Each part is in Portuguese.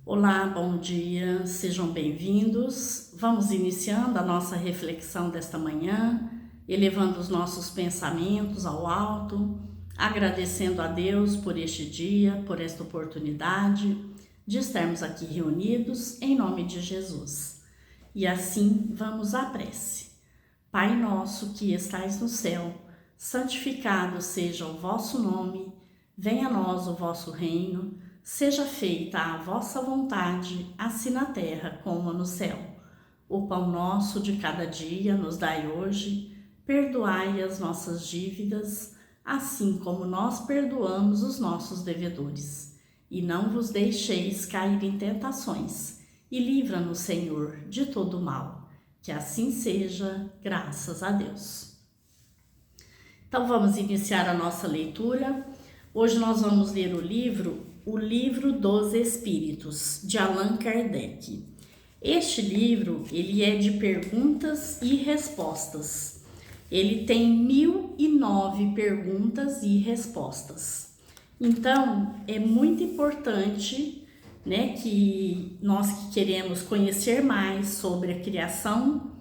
Olá, bom dia, sejam bem-vindos. Vamos iniciando a nossa reflexão desta manhã, elevando os nossos pensamentos ao alto, agradecendo a Deus por este dia, por esta oportunidade de estarmos aqui reunidos em nome de Jesus. E assim vamos à prece. Pai nosso que estais no céu, santificado seja o vosso nome, venha a nós o vosso reino. Seja feita a vossa vontade, assim na terra como no céu. O pão nosso de cada dia nos dai hoje, perdoai as nossas dívidas, assim como nós perdoamos os nossos devedores. E não vos deixeis cair em tentações, e livra-nos, Senhor, de todo mal. Que assim seja, graças a Deus. Então vamos iniciar a nossa leitura. Hoje nós vamos ler O Livro dos Espíritos, de Allan Kardec. Este livro, ele é de perguntas e respostas. Ele tem 1009 perguntas e respostas. Então, é muito importante, que nós que queremos conhecer mais sobre a criação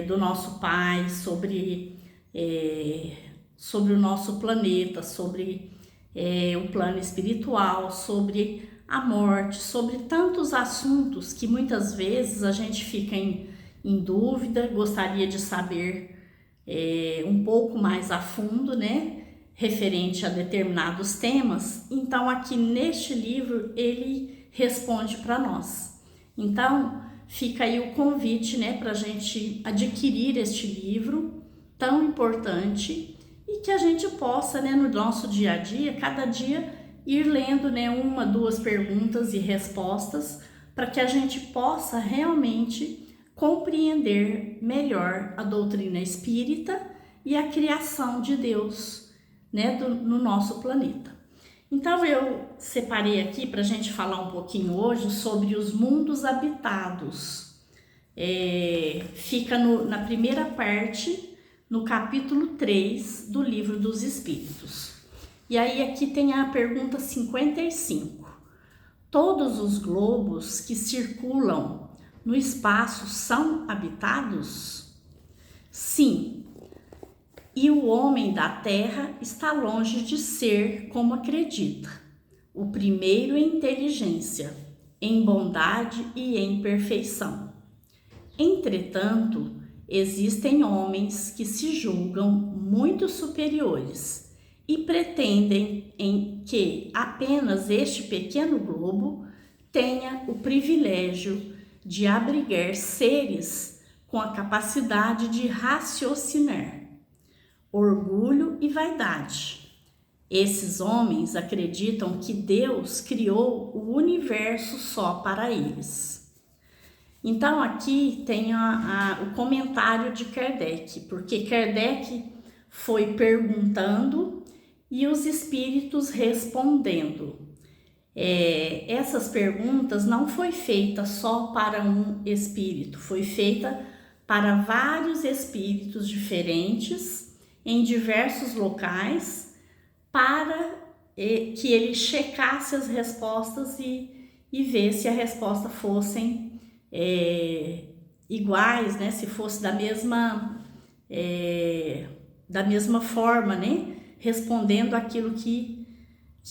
do nosso Pai, sobre o nosso planeta, sobre o plano espiritual, sobre a morte, sobre tantos assuntos que muitas vezes a gente fica em dúvida, gostaria de saber um pouco mais a fundo, referente a determinados temas. Então aqui neste livro ele responde para nós. Então fica aí o convite, para a gente adquirir este livro tão importante e que a gente possa, no nosso dia a dia, cada dia, ir lendo, uma, duas perguntas e respostas, para que a gente possa realmente compreender melhor a doutrina espírita e a criação de Deus, no nosso planeta. Então eu separei aqui para a gente falar um pouquinho hoje sobre os mundos habitados. Fica na primeira parte, no capítulo 3 do Livro dos Espíritos. E aí aqui tem a pergunta 55. Todos os globos que circulam no espaço são habitados? Sim. E o homem da Terra está longe de ser como acredita. O primeiro em inteligência, em bondade e em perfeição. Entretanto, existem homens que se julgam muito superiores e pretendem que apenas este pequeno globo tenha o privilégio de abrigar seres com a capacidade de raciocinar. Orgulho e vaidade. Esses homens acreditam que Deus criou o universo só para eles. Então aqui tem o comentário de Kardec, porque Kardec foi perguntando e os espíritos respondendo. Essas perguntas não foi feita só para um espírito, foi feita para vários espíritos diferentes em diversos locais, para que ele checasse as respostas e ver se a resposta fossem iguais, se fosse da mesma forma, respondendo aquilo que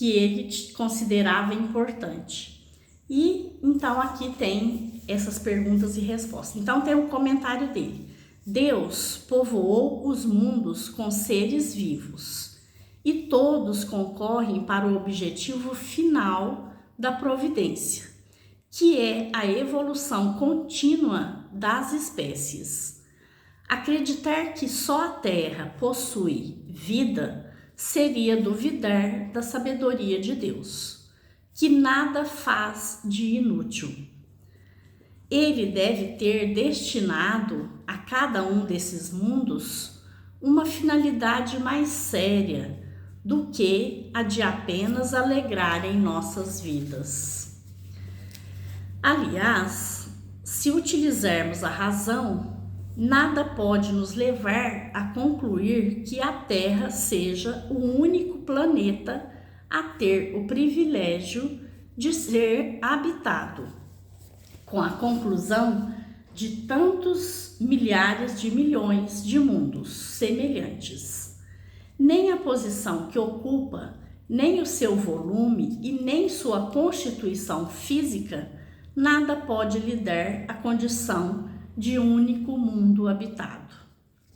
ele considerava importante. E então aqui tem essas perguntas e respostas. Então tem um comentário dele. Deus povoou os mundos com seres vivos e todos concorrem para o objetivo final da providência, que é a evolução contínua das espécies. Acreditar que só a Terra possui vida seria duvidar da sabedoria de Deus, que nada faz de inútil. Ele deve ter destinado a cada um desses mundos uma finalidade mais séria do que a de apenas alegrarem nossas vidas. Aliás, se utilizarmos a razão, nada pode nos levar a concluir que a Terra seja o único planeta a ter o privilégio de ser habitado, com a conclusão de tantos milhares de milhões de mundos semelhantes. Nem a posição que ocupa, nem o seu volume e nem sua constituição física, nada pode lhe dar a condição de único mundo habitado,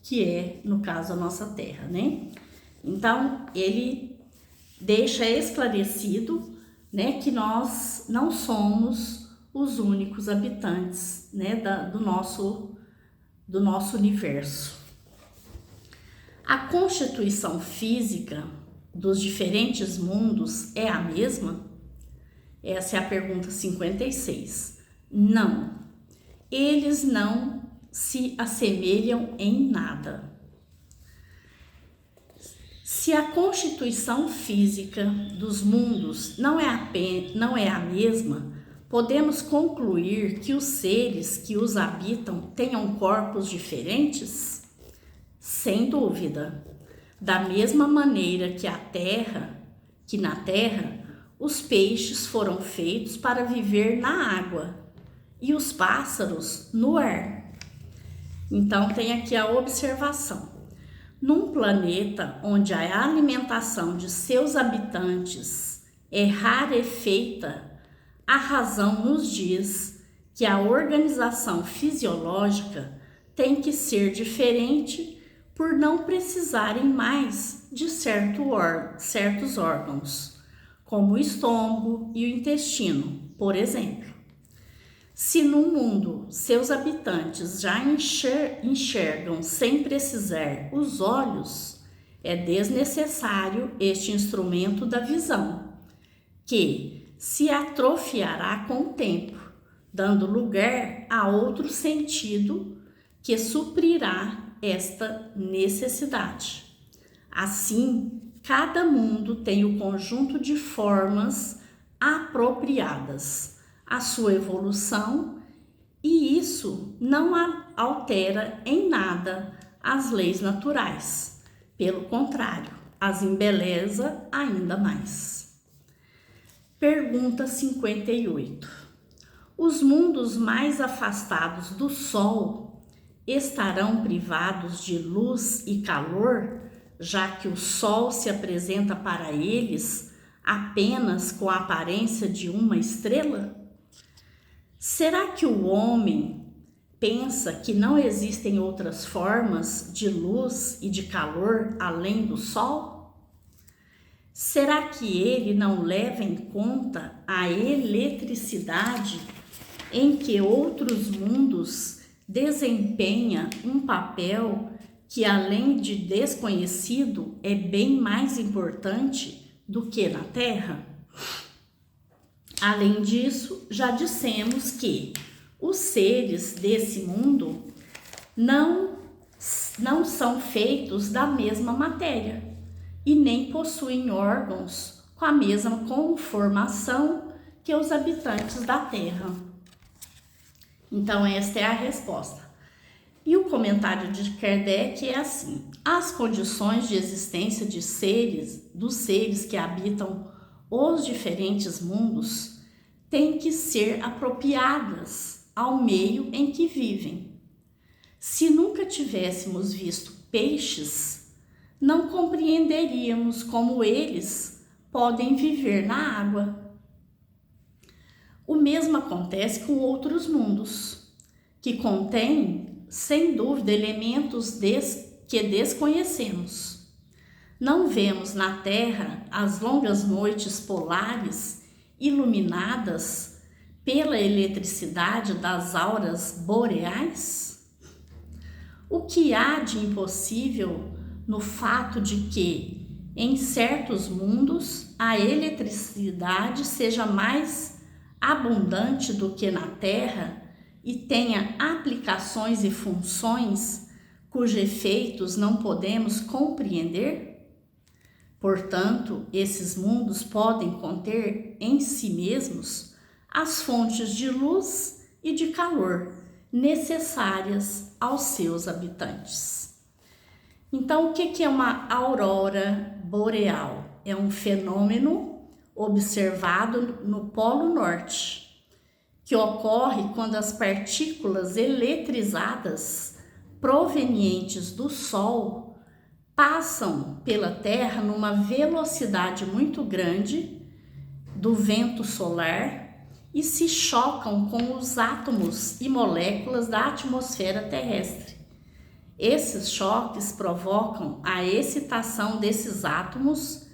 que é, no caso, a nossa Terra, né? Então, ele deixa esclarecido, né, que nós não somos os únicos habitantes, né, do nosso universo. A constituição física dos diferentes mundos é a mesma? Essa é a pergunta 56. Não, eles não se assemelham em nada. Se a constituição física dos mundos não é a mesma, podemos concluir que os seres que os habitam tenham corpos diferentes? Sem dúvida. Da mesma maneira que na Terra, os peixes foram feitos para viver na água e os pássaros no ar. Então tem aqui a observação. Num planeta onde a alimentação de seus habitantes é rarefeita, a razão nos diz que a organização fisiológica tem que ser diferente por não precisarem mais de certos órgãos, como o estômago e o intestino, por exemplo. Se no mundo seus habitantes já enxergam sem precisar os olhos, é desnecessário este instrumento da visão, que se atrofiará com o tempo, dando lugar a outro sentido que suprirá esta necessidade. Assim, cada mundo tem o conjunto de formas apropriadas à sua evolução, e isso não altera em nada as leis naturais. Pelo contrário, as embeleza ainda mais. Pergunta 58. Os mundos mais afastados do Sol estarão privados de luz e calor, já que o Sol se apresenta para eles apenas com a aparência de uma estrela? Será que o homem pensa que não existem outras formas de luz e de calor além do Sol? Será que ele não leva em conta a eletricidade em que outros mundos desempenha um papel que, além de desconhecido, é bem mais importante do que na Terra? Além disso, já dissemos que os seres desse mundo não são feitos da mesma matéria e nem possuem órgãos com a mesma conformação que os habitantes da Terra. Então, esta é a resposta. E o comentário de Kardec é assim: as condições de existência dos seres que habitam os diferentes mundos têm que ser apropriadas ao meio em que vivem. Se nunca tivéssemos visto peixes, não compreenderíamos como eles podem viver na água. O mesmo acontece com outros mundos, que contêm, sem dúvida, elementos que desconhecemos. Não vemos na Terra as longas noites polares iluminadas pela eletricidade das auroras boreais? O que há de impossível no fato de que, em certos mundos, a eletricidade seja mais abundante do que na Terra e tenha aplicações e funções cujos efeitos não podemos compreender? Portanto, esses mundos podem conter em si mesmos as fontes de luz e de calor necessárias aos seus habitantes. Então, o que é uma aurora boreal? É um fenômeno observado no Polo Norte, que ocorre quando as partículas eletrizadas provenientes do Sol passam pela Terra numa velocidade muito grande do vento solar e se chocam com os átomos e moléculas da atmosfera terrestre. Esses choques provocam a excitação desses átomos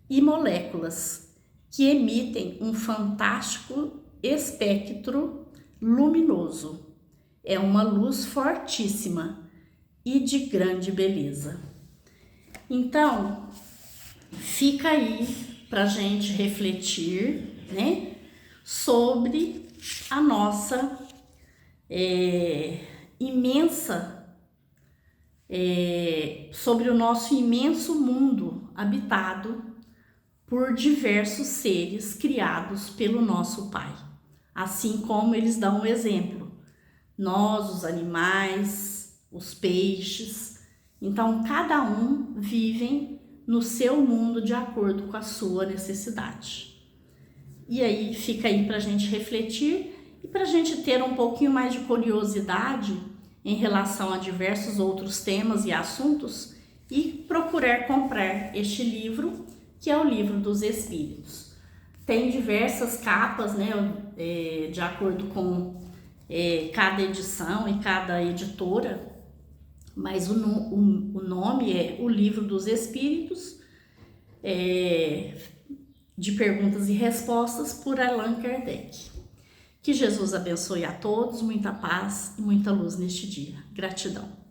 e moléculas, que emitem um fantástico espectro luminoso. É uma luz fortíssima e de grande beleza. Então, fica aí para a gente refletir, né, sobre a nossa sobre o nosso imenso mundo habitado por diversos seres criados pelo nosso Pai, assim como eles dão um exemplo, nós, os animais, os peixes. Então, cada um vive no seu mundo de acordo com a sua necessidade. E aí fica aí para a gente refletir e para a gente ter um pouquinho mais de curiosidade em relação a diversos outros temas e assuntos e procurar comprar este livro, que é o Livro dos Espíritos. Tem diversas capas, né, de acordo com cada edição e cada editora, mas o nome é O Livro dos Espíritos, de perguntas e respostas, por Allan Kardec. Que Jesus abençoe a todos, muita paz e muita luz neste dia. Gratidão.